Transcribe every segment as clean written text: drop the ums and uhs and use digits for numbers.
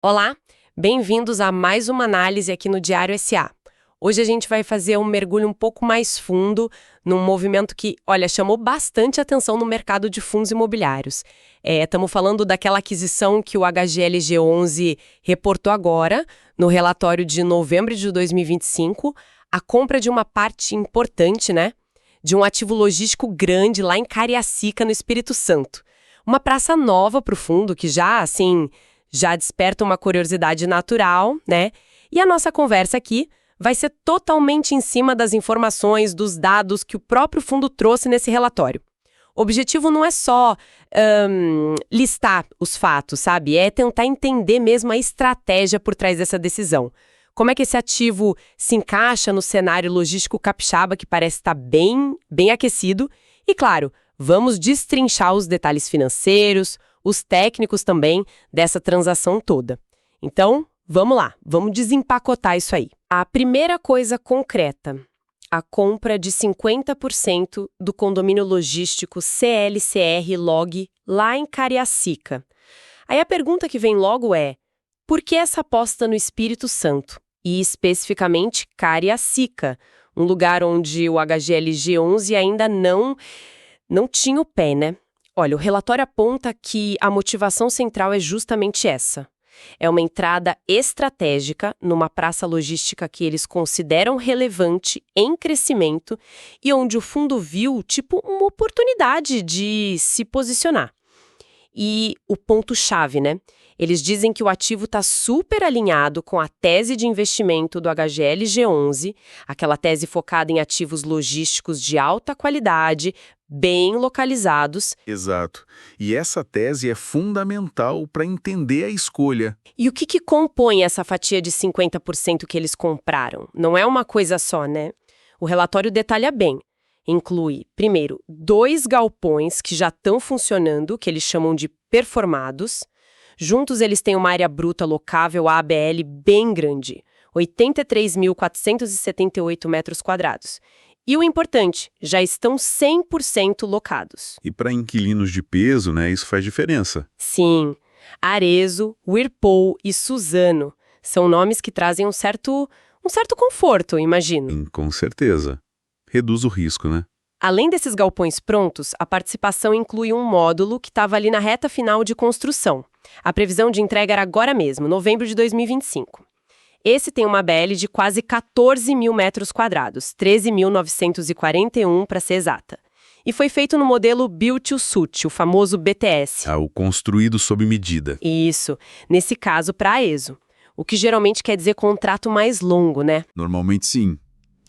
Olá, bem-vindos a mais uma análise aqui no Diário SA. Hoje a gente vai fazer um mergulho um pouco mais fundo num movimento que, olha, chamou bastante atenção no mercado de fundos imobiliários. Estamos falando daquela aquisição que o HGLG11 reportou agora, no relatório de novembro de 2025, a compra de uma parte importante, né, de um ativo logístico grande lá em Cariacica, no Espírito Santo. Uma praça nova para o fundo que já desperta uma curiosidade natural, né? E a nossa conversa aqui vai ser totalmente em cima das informações, dos dados que o próprio fundo trouxe nesse relatório. O objetivo não é só listar os fatos, sabe? É tentar entender mesmo a estratégia por trás dessa decisão. Como é que esse ativo se encaixa no cenário logístico capixaba, que parece estar bem aquecido. E, claro, vamos destrinchar os detalhes financeiros, os técnicos também dessa transação toda. Então, vamos lá, vamos desempacotar isso aí. A primeira coisa concreta, a compra de 50% do condomínio logístico CLCR Log lá em Cariacica. Aí a pergunta que vem logo é, por que essa aposta no Espírito Santo? E especificamente Cariacica, um lugar onde o HGLG11 ainda não tinha o pé, né? Olha, o relatório aponta que a motivação central é justamente essa. É uma entrada estratégica numa praça logística que eles consideram relevante, em crescimento, e onde o fundo viu, uma oportunidade de se posicionar. E o ponto-chave, né? Eles dizem que o ativo está super alinhado com a tese de investimento do HGLG11, aquela tese focada em ativos logísticos de alta qualidade, bem localizados. Exato. E essa tese é fundamental para entender a escolha. E o que compõe essa fatia de 50% que eles compraram? Não é uma coisa só, né? O relatório detalha bem. Inclui, primeiro, 2 galpões que já estão funcionando, que eles chamam de performados. Juntos, eles têm uma área bruta locável ABL bem grande, 83.478 metros quadrados. E o importante, já estão 100% locados. E para inquilinos de peso, né, isso faz diferença. Sim, Arezzo, Whirlpool e Suzano são nomes que trazem um certo conforto, imagino. Com certeza. Reduz o risco, né? Além desses galpões prontos, a participação inclui um módulo que estava ali na reta final de construção. A previsão de entrega era agora mesmo, novembro de 2025. Esse tem uma BL de quase 14 mil metros quadrados, 13.941 para ser exata. E foi feito no modelo Build to Suit, o famoso BTS. O construído sob medida. Isso, nesse caso para a ESO. O que geralmente quer dizer contrato mais longo, né? Normalmente sim.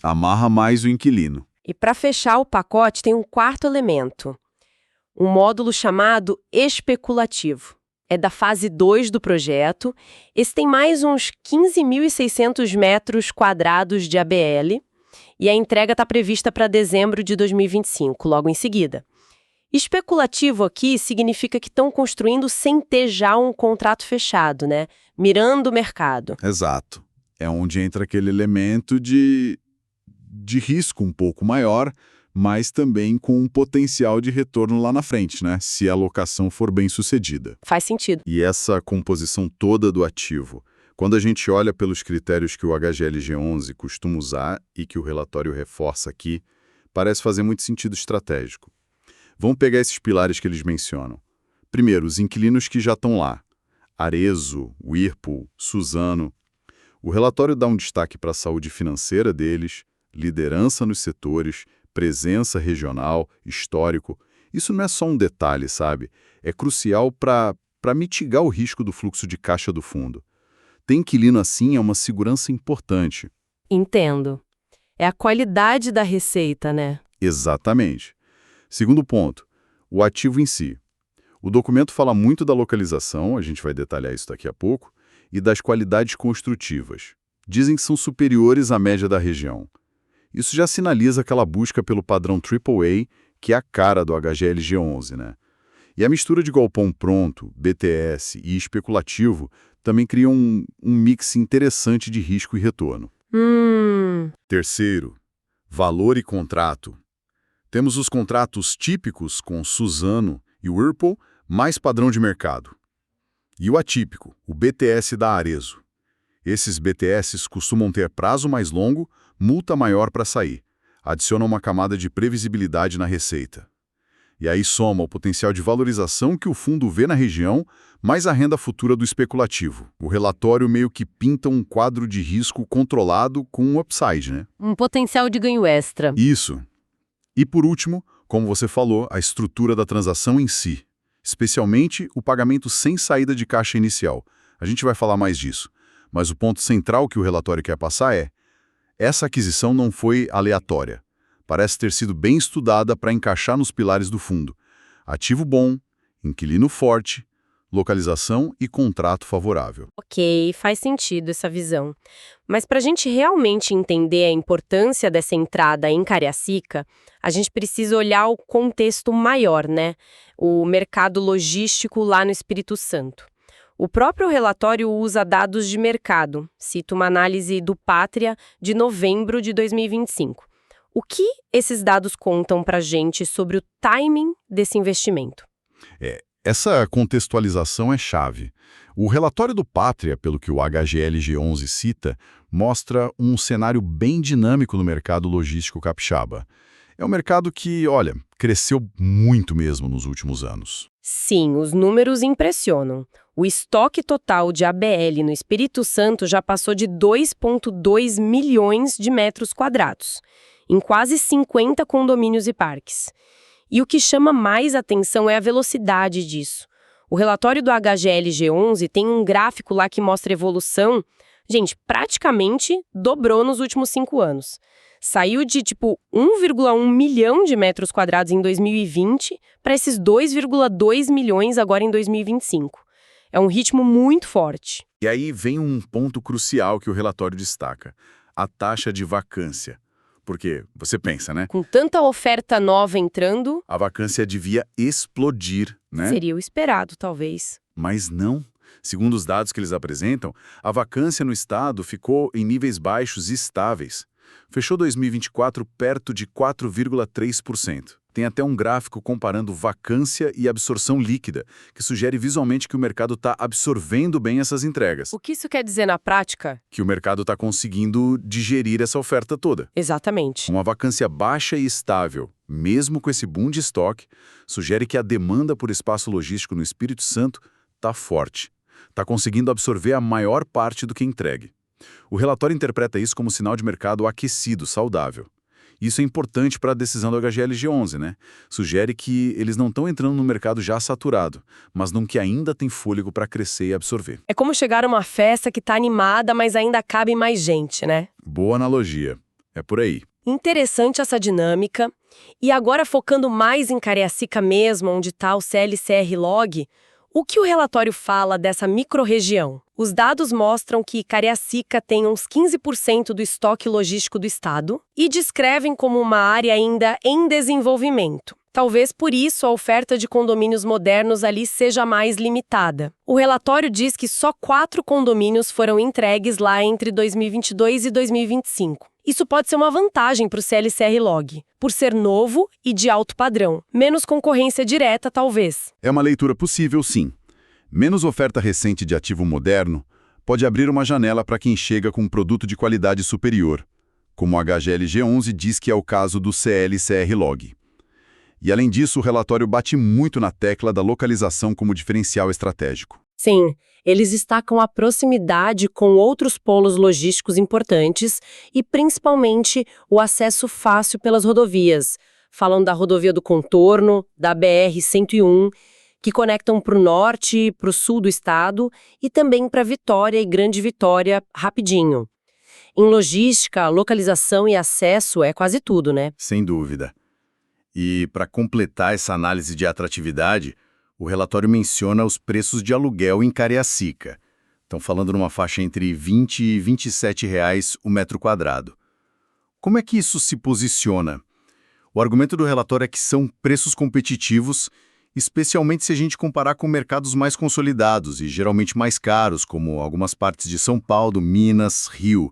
Amarra mais o inquilino. E para fechar o pacote tem um quarto elemento, um módulo chamado especulativo. É da fase 2 do projeto. Esse tem mais uns 15.600 metros quadrados de ABL e a entrega está prevista para dezembro de 2025, logo em seguida. Especulativo aqui significa que estão construindo sem ter já um contrato fechado, né? Mirando o mercado. Exato. É onde entra aquele elemento de risco um pouco maior, mas também com um potencial de retorno lá na frente, né? Se a alocação for bem sucedida. Faz sentido. E essa composição toda do ativo, quando a gente olha pelos critérios que o HGLG11 costuma usar e que o relatório reforça aqui, parece fazer muito sentido estratégico. Vamos pegar esses pilares que eles mencionam. Primeiro, os inquilinos que já estão lá. Arezzo, Whirlpool, Suzano. O relatório dá um destaque para a saúde financeira deles, liderança nos setores, presença regional, histórico. Isso não é só um detalhe, sabe? É crucial para mitigar o risco do fluxo de caixa do fundo. Ter inquilino assim é uma segurança importante. Entendo. É a qualidade da receita, né? Exatamente. Segundo ponto, o ativo em si. O documento fala muito da localização, a gente vai detalhar isso daqui a pouco, e das qualidades construtivas. Dizem que são superiores à média da região. Isso já sinaliza aquela busca pelo padrão AAA, que é a cara do HGLG11, né? E a mistura de galpão pronto, BTS e especulativo também cria um mix interessante de risco e retorno. Terceiro, valor e contrato. Temos os contratos típicos com Suzano e Whirlpool, mais padrão de mercado. E o atípico, o BTS da Arezzo. Esses BTS costumam ter prazo mais longo, multa maior para sair. Adiciona uma camada de previsibilidade na receita. E aí soma o potencial de valorização que o fundo vê na região, mais a renda futura do especulativo. O relatório meio que pinta um quadro de risco controlado com um upside, né? Um potencial de ganho extra. Isso. E por último, como você falou, a estrutura da transação em si. Especialmente o pagamento sem saída de caixa inicial. A gente vai falar mais disso. Mas o ponto central que o relatório quer passar é: essa aquisição não foi aleatória. Parece ter sido bem estudada para encaixar nos pilares do fundo. Ativo bom, inquilino forte, localização e contrato favorável. Ok, faz sentido essa visão. Mas para a gente realmente entender a importância dessa entrada em Cariacica, a gente precisa olhar o contexto maior, né? O mercado logístico lá no Espírito Santo. O próprio relatório usa dados de mercado, cita uma análise do Pátria de novembro de 2025. O que esses dados contam para a gente sobre o timing desse investimento? Essa contextualização é chave. O relatório do Pátria, pelo que o HGLG11 cita, mostra um cenário bem dinâmico no mercado logístico capixaba. É um mercado que, olha, cresceu muito mesmo nos últimos anos. Sim, os números impressionam. O estoque total de ABL no Espírito Santo já passou de 2,2 milhões de metros quadrados, em quase 50 condomínios e parques. E o que chama mais atenção é a velocidade disso. O relatório do HGLG11 tem um gráfico lá que mostra evolução. Gente, praticamente dobrou nos últimos 5 anos. Saiu de, 1,1 milhão de metros quadrados em 2020 para esses 2,2 milhões agora em 2025. É um ritmo muito forte. E aí vem um ponto crucial que o relatório destaca: a taxa de vacância. Porque você pensa, né? Com tanta oferta nova entrando, A vacância devia explodir, né? seria o esperado, talvez. Mas não. Segundo os dados que eles apresentam, a vacância no estado ficou em níveis baixos e estáveis. Fechou 2024 perto de 4,3%. Tem até um gráfico comparando vacância e absorção líquida, que sugere visualmente que o mercado está absorvendo bem essas entregas. O que isso quer dizer na prática? Que o mercado está conseguindo digerir essa oferta toda. Exatamente. Uma vacância baixa e estável, mesmo com esse boom de estoque, sugere que a demanda por espaço logístico no Espírito Santo está forte. Está conseguindo absorver a maior parte do que entregue. O relatório interpreta isso como sinal de mercado aquecido, saudável. Isso é importante para a decisão do HGLG11, né? Sugere que eles não estão entrando no mercado já saturado, mas num que ainda tem fôlego para crescer e absorver. É como chegar a uma festa que está animada, mas ainda cabe mais gente, né? Boa analogia. É por aí. Interessante essa dinâmica. E agora focando mais em Cariacica mesmo, onde está o CLCR Log, o que o relatório fala dessa microrregião? Os dados mostram que Cariacica tem uns 15% do estoque logístico do estado e descrevem como uma área ainda em desenvolvimento. Talvez por isso a oferta de condomínios modernos ali seja mais limitada. O relatório diz que só 4 condomínios foram entregues lá entre 2022 e 2025. Isso pode ser uma vantagem para o CLCR Log, por ser novo e de alto padrão. Menos concorrência direta, talvez. É uma leitura possível, sim. Menos oferta recente de ativo moderno pode abrir uma janela para quem chega com um produto de qualidade superior, como o HGLG11 diz que é o caso do CLCR Log. E além disso, o relatório bate muito na tecla da localização como diferencial estratégico. Sim, eles destacam a proximidade com outros polos logísticos importantes e, principalmente, o acesso fácil pelas rodovias. Falam da rodovia do Contorno, da BR-101, que conectam para o norte e para o sul do estado e também para Vitória e Grande Vitória rapidinho. Em logística, localização e acesso é quase tudo, né? Sem dúvida. E para completar essa análise de atratividade, o relatório menciona os preços de aluguel em Cariacica. Estão falando numa faixa entre R$ 20 e R$ 27 o metro quadrado. Como é que isso se posiciona? O argumento do relatório é que são preços competitivos, especialmente se a gente comparar com mercados mais consolidados e geralmente mais caros, como algumas partes de São Paulo, Minas, Rio.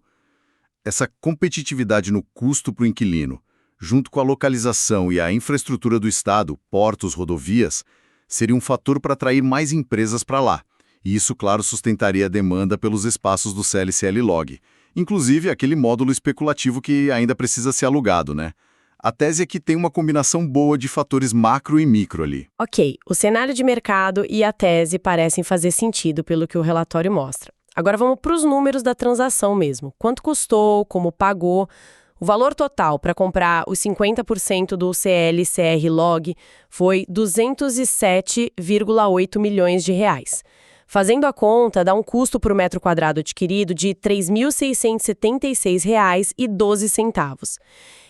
Essa competitividade no custo para o inquilino, junto com a localização e a infraestrutura do estado, portos, rodovias, seria um fator para atrair mais empresas para lá. E isso, claro, sustentaria a demanda pelos espaços do CLCL Log, inclusive aquele módulo especulativo que ainda precisa ser alugado, né? A tese é que tem uma combinação boa de fatores macro e micro ali. Ok, o cenário de mercado e a tese parecem fazer sentido pelo que o relatório mostra. Agora vamos para os números da transação mesmo. Quanto custou, como pagou. O valor total para comprar os 50% do CLCR Log foi 207,8 milhões de reais. Fazendo a conta, dá um custo por metro quadrado adquirido de R$ 3.676,12.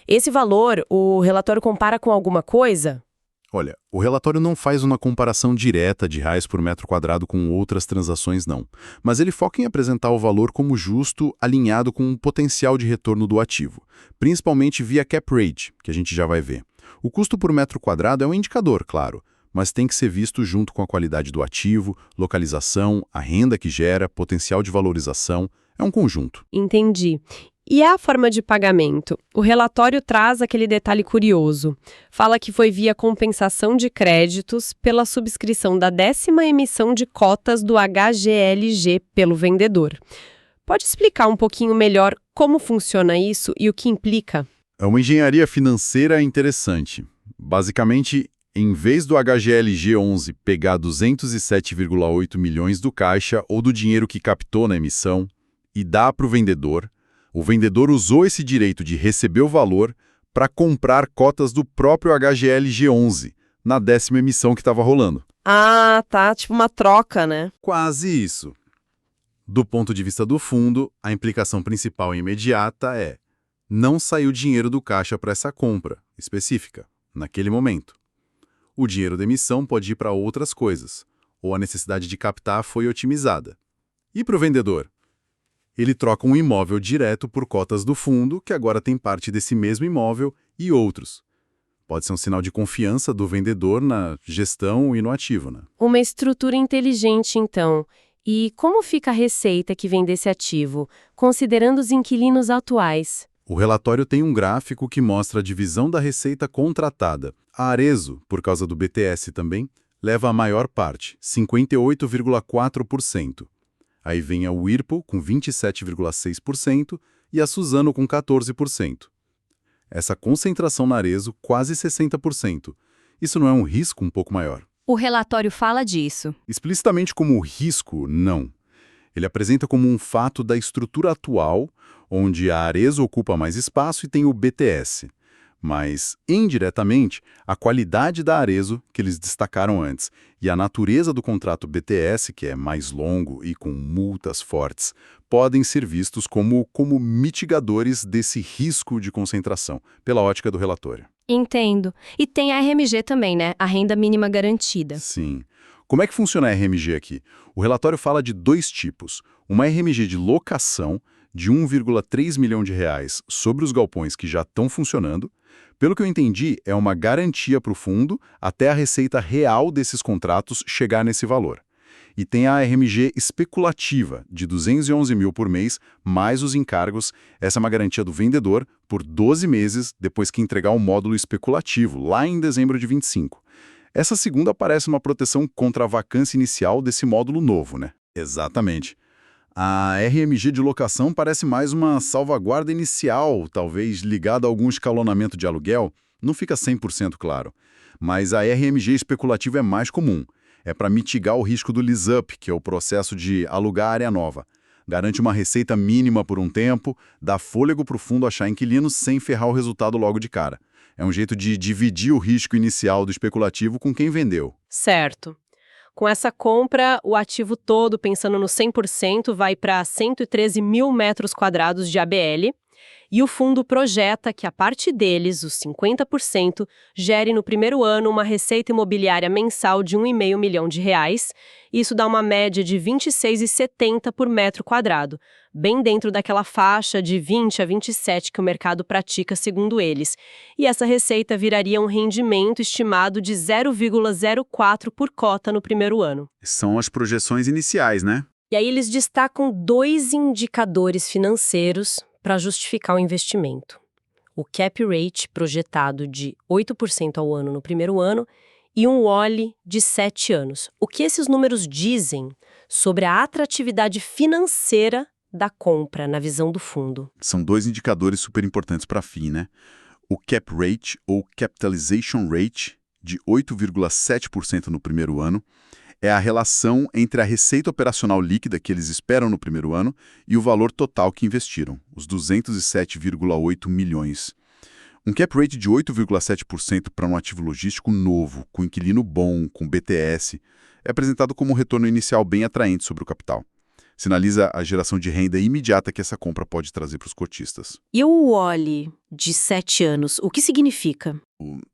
Esse valor, o relatório compara com alguma coisa? Olha, o relatório não faz uma comparação direta de reais por metro quadrado com outras transações, não. Mas ele foca em apresentar o valor como justo, alinhado com o potencial de retorno do ativo, principalmente via cap rate, que a gente já vai ver. O custo por metro quadrado é um indicador, claro, mas tem que ser visto junto com a qualidade do ativo, localização, a renda que gera, potencial de valorização. É um conjunto. Entendi. E a forma de pagamento? O relatório traz aquele detalhe curioso. Fala que foi via compensação de créditos pela subscrição da 10ª emissão de cotas do HGLG pelo vendedor. Pode explicar um pouquinho melhor como funciona isso e o que implica? É uma engenharia financeira interessante. Basicamente, em vez do HGLG 11 pegar 207,8 milhões do caixa ou do dinheiro que captou na emissão e dar para o vendedor usou esse direito de receber o valor para comprar cotas do próprio HGLG 11 na 10ª emissão que estava rolando. Ah, tá. Tipo uma troca, né? Quase isso. Do ponto de vista do fundo, a implicação principal e imediata é: não saiu dinheiro do caixa para essa compra específica, naquele momento. O dinheiro da emissão pode ir para outras coisas, ou a necessidade de captar foi otimizada. E para o vendedor? Ele troca um imóvel direto por cotas do fundo, que agora tem parte desse mesmo imóvel e outros. Pode ser um sinal de confiança do vendedor na gestão e no ativo, né? Uma estrutura inteligente, então. E como fica a receita que vem desse ativo, considerando os inquilinos atuais? O relatório tem um gráfico que mostra a divisão da receita contratada. A Arezzo, por causa do BTS também, leva a maior parte, 58,4%. Aí vem a Whirlpool com 27,6% e a Suzano com 14%. Essa concentração na Arezzo, quase 60%. Isso não é um risco um pouco maior? O relatório fala disso. Explicitamente como risco, não. Ele apresenta como um fato da estrutura atual, onde a Arezzo ocupa mais espaço e tem o BTS. Mas, indiretamente, a qualidade da Arezzo, que eles destacaram antes, e a natureza do contrato BTS, que é mais longo e com multas fortes, podem ser vistos como mitigadores desse risco de concentração, pela ótica do relatório. Entendo. E tem a RMG também, né? A renda mínima garantida. Sim. Como é que funciona a RMG aqui? O relatório fala de dois tipos. Uma RMG de locação, de 1,3 milhão de reais sobre os galpões que já estão funcionando. Pelo que eu entendi, é uma garantia para o fundo até a receita real desses contratos chegar nesse valor. E tem a RMG especulativa, de 211 mil por mês, mais os encargos. Essa é uma garantia do vendedor por 12 meses depois que entregar o módulo especulativo, lá em dezembro de 25. Essa segunda parece uma proteção contra a vacância inicial desse módulo novo, né? Exatamente. A RMG de locação parece mais uma salvaguarda inicial, talvez ligada a algum escalonamento de aluguel, não fica 100% claro. Mas a RMG especulativa é mais comum. É para mitigar o risco do lease-up, que é o processo de alugar área nova. Garante uma receita mínima por um tempo, dá fôlego para o fundo achar inquilinos sem ferrar o resultado logo de cara. É um jeito de dividir o risco inicial do especulativo com quem vendeu. Certo. Com essa compra, o ativo todo, pensando no 100%, vai para 113 mil metros quadrados de ABL, e o fundo projeta que a parte deles, os 50%, gere no primeiro ano uma receita imobiliária mensal de 1,5 milhão de reais. Isso dá uma média de R$ 26,70 por metro quadrado, bem dentro daquela faixa de 20 a 27 que o mercado pratica segundo eles. E essa receita viraria um rendimento estimado de 0,04 por cota no primeiro ano. São as projeções iniciais, né? E aí eles destacam dois indicadores financeiros para justificar o investimento. O cap rate projetado de 8% ao ano no primeiro ano e um WALE de 7 anos. O que esses números dizem sobre a atratividade financeira da compra, na visão do fundo. São dois indicadores super importantes para a FII, né? O Cap Rate, ou Capitalization Rate, de 8,7% no primeiro ano, é a relação entre a receita operacional líquida que eles esperam no primeiro ano e o valor total que investiram, os 207,8 milhões. Um cap rate de 8,7% para um ativo logístico novo, com inquilino bom, com BTS, é apresentado como um retorno inicial bem atraente sobre o capital. Sinaliza a geração de renda imediata que essa compra pode trazer para os cotistas. E o WALE de 7 anos, o que significa?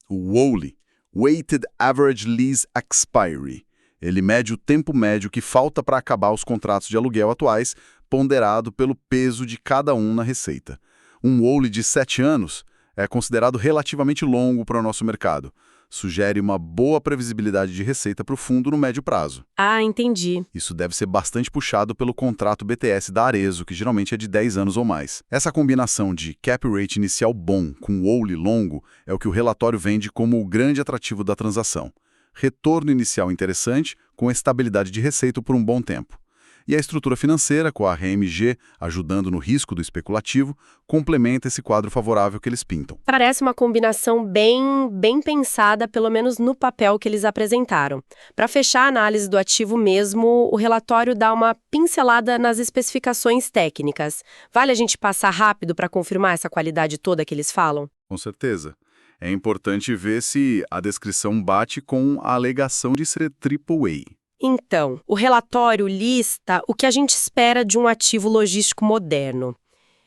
O WALE, Weighted Average Lease Expiry, ele mede o tempo médio que falta para acabar os contratos de aluguel atuais, ponderado pelo peso de cada um na receita. Um WALE de 7 anos é considerado relativamente longo para o nosso mercado. Sugere uma boa previsibilidade de receita para o fundo no médio prazo. Ah, entendi. Isso deve ser bastante puxado pelo contrato BTS da Arezzo, que geralmente é de 10 anos ou mais. Essa combinação de cap rate inicial bom com WALE longo é o que o relatório vende como o grande atrativo da transação. Retorno inicial interessante, com estabilidade de receita por um bom tempo. E a estrutura financeira, com a RMG ajudando no risco do especulativo, complementa esse quadro favorável que eles pintam. Parece uma combinação bem pensada, pelo menos no papel que eles apresentaram. Para fechar a análise do ativo mesmo, o relatório dá uma pincelada nas especificações técnicas. Vale a gente passar rápido para confirmar essa qualidade toda que eles falam? Com certeza. É importante ver se a descrição bate com a alegação de ser AAA. Então, o relatório lista o que a gente espera de um ativo logístico moderno.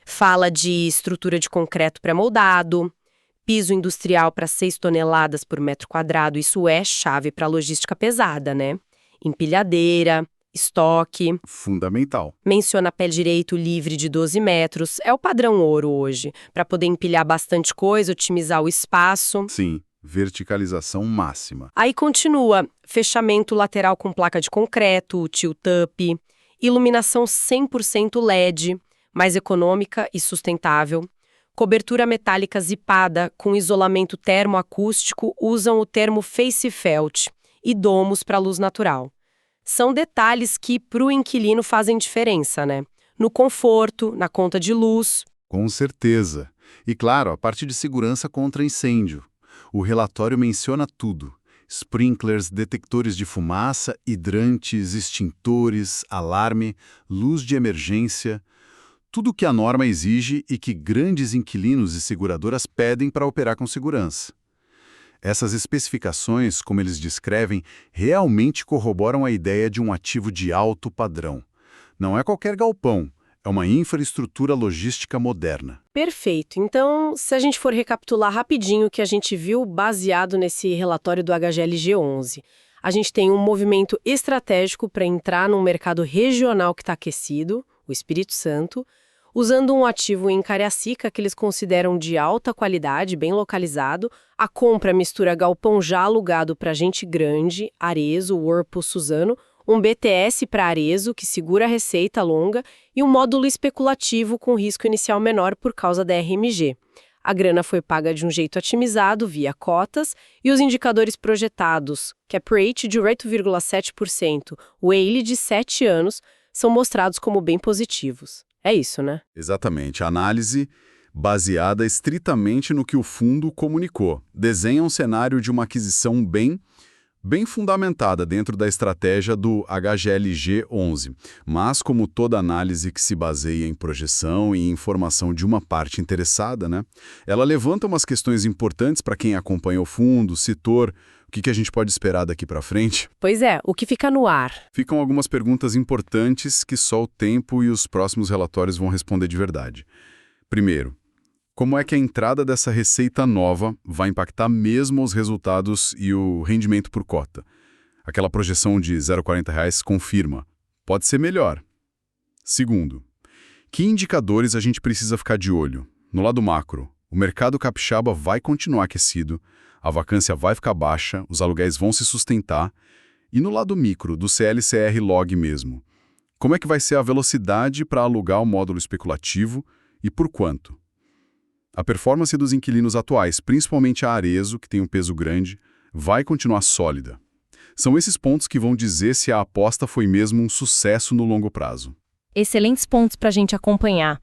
Fala de estrutura de concreto pré-moldado, piso industrial para 6 toneladas por metro quadrado, isso é chave para logística pesada, né? Empilhadeira, estoque. Fundamental. Menciona pé direito livre de 12 metros, é o padrão ouro hoje, para poder empilhar bastante coisa, otimizar o espaço. Sim. Verticalização máxima. Aí continua, fechamento lateral com placa de concreto, tilt-up, iluminação 100% LED, mais econômica e sustentável, cobertura metálica zipada com isolamento termoacústico, usam o termo face felt e domos para luz natural. São detalhes que para o inquilino fazem diferença, né? No conforto, na conta de luz. Com certeza. E claro, a parte de segurança contra incêndio. O relatório menciona tudo: sprinklers, detectores de fumaça, hidrantes, extintores, alarme, luz de emergência, tudo o que a norma exige e que grandes inquilinos e seguradoras pedem para operar com segurança. Essas especificações, como eles descrevem, realmente corroboram a ideia de um ativo de alto padrão. Não é qualquer galpão. É uma infraestrutura logística moderna. Perfeito. Então, se a gente for recapitular rapidinho o que a gente viu baseado nesse relatório do HGLG11, a gente tem um movimento estratégico para entrar num mercado regional que está aquecido, o Espírito Santo, usando um ativo em Cariacica que eles consideram de alta qualidade, bem localizado. A compra mistura galpão já alugado para gente grande, Arezzo, Whirlpool, Suzano, um BTS para Arezzo, que segura a receita longa, e um módulo especulativo com risco inicial menor por causa da RMG. A grana foi paga de um jeito otimizado, via cotas, e os indicadores projetados, cap rate de 8,7%, WALE de 7 anos, são mostrados como bem positivos. É isso, né? Exatamente. A análise baseada estritamente no que o fundo comunicou. Desenha um cenário de uma aquisição bem fundamentada dentro da estratégia do HGLG11, mas como toda análise que se baseia em projeção e informação de uma parte interessada, né, ela levanta umas questões importantes para quem acompanha o fundo, o setor, o que a gente pode esperar daqui para frente. Pois é, o que fica no ar? Ficam algumas perguntas importantes que só o tempo e os próximos relatórios vão responder de verdade. Primeiro, como é que a entrada dessa receita nova vai impactar mesmo os resultados e o rendimento por cota? Aquela projeção de R$ 0,40 confirma. Pode ser melhor. Segundo, que indicadores a gente precisa ficar de olho? No lado macro, o mercado capixaba vai continuar aquecido, a vacância vai ficar baixa, os aluguéis vão se sustentar. E no lado micro, do CLCR Log mesmo, como é que vai ser a velocidade para alugar o módulo especulativo e por quanto? A performance dos inquilinos atuais, principalmente a Arezzo, que tem um peso grande, vai continuar sólida. São esses pontos que vão dizer se a aposta foi mesmo um sucesso no longo prazo. Excelentes pontos para a gente acompanhar.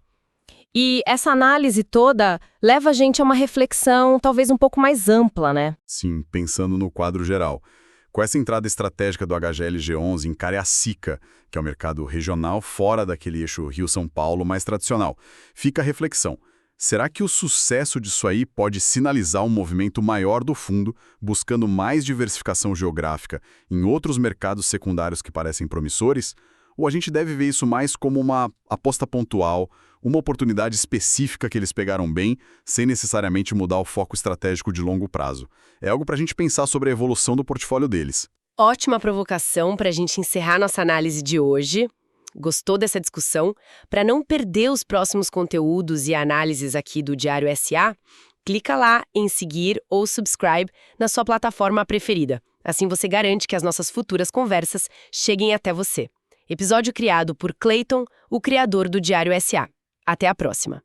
E essa análise toda leva a gente a uma reflexão talvez um pouco mais ampla, né? Sim, pensando no quadro geral. Com essa entrada estratégica do HGLG11 em Cariacica, que é o mercado regional fora daquele eixo Rio-São Paulo mais tradicional, fica a reflexão. Será que o sucesso disso aí pode sinalizar um movimento maior do fundo, buscando mais diversificação geográfica em outros mercados secundários que parecem promissores? Ou a gente deve ver isso mais como uma aposta pontual, uma oportunidade específica que eles pegaram bem, sem necessariamente mudar o foco estratégico de longo prazo? É algo para a gente pensar sobre a evolução do portfólio deles. Ótima provocação para a gente encerrar nossa análise de hoje. Gostou dessa discussão? Para não perder os próximos conteúdos e análises aqui do Diário SA, clica lá em seguir ou subscribe na sua plataforma preferida. Assim você garante que as nossas futuras conversas cheguem até você. Episódio criado por Clayton, o criador do Diário SA. Até a próxima!